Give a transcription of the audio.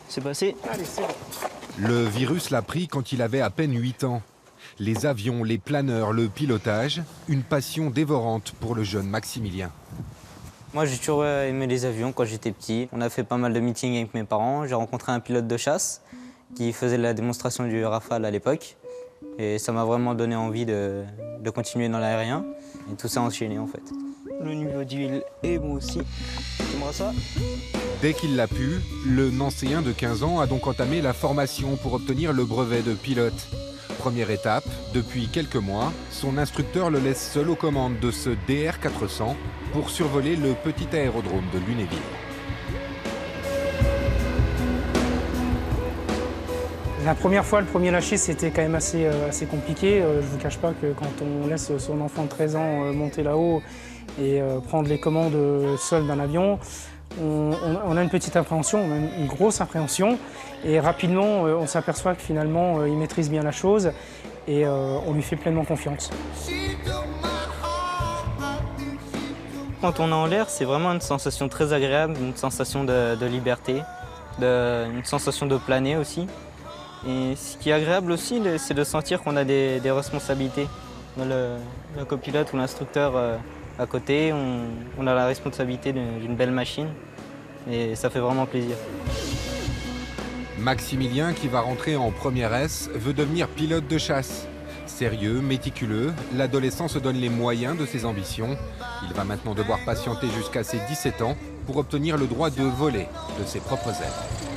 c'est passé. Allez, c'est bon. Le virus l'a pris quand il avait à peine 8 ans. Les avions, les planeurs, le pilotage, une passion dévorante pour le jeune Maximilien. Moi, j'ai toujours aimé les avions quand j'étais petit. On a fait pas mal de meetings avec mes parents. J'ai rencontré un pilote de chasse qui faisait la démonstration du Rafale à l'époque. Et ça m'a vraiment donné envie de continuer dans l'aérien. Et tout s'est enchaîné en fait. Le niveau d'huile et moi aussi. J'aimerais ça. Dès qu'il l'a pu, le Nancéen de 15 ans a donc entamé la formation pour obtenir le brevet de pilote. Première étape, depuis quelques mois, son instructeur le laisse seul aux commandes de ce DR400 pour survoler le petit aérodrome de Lunéville. La première fois, le premier lâcher, c'était quand même assez compliqué. Je ne vous cache pas que quand on laisse son enfant de 13 ans monter là-haut et prendre les commandes seul d'un avion, on a une petite appréhension, on a une grosse appréhension. Et rapidement, on s'aperçoit que finalement, il maîtrise bien la chose et on lui fait pleinement confiance. Quand on est en l'air, c'est vraiment une sensation très agréable, une sensation de liberté, une sensation de planer aussi. Et ce qui est agréable aussi, c'est de sentir qu'on a des responsabilités. Le copilote ou l'instructeur à côté, on a la responsabilité d'une belle machine et ça fait vraiment plaisir. Maximilien, qui va rentrer en première S, veut devenir pilote de chasse. Sérieux, méticuleux, l'adolescent se donne les moyens de ses ambitions. Il va maintenant devoir patienter jusqu'à ses 17 ans pour obtenir le droit de voler de ses propres ailes.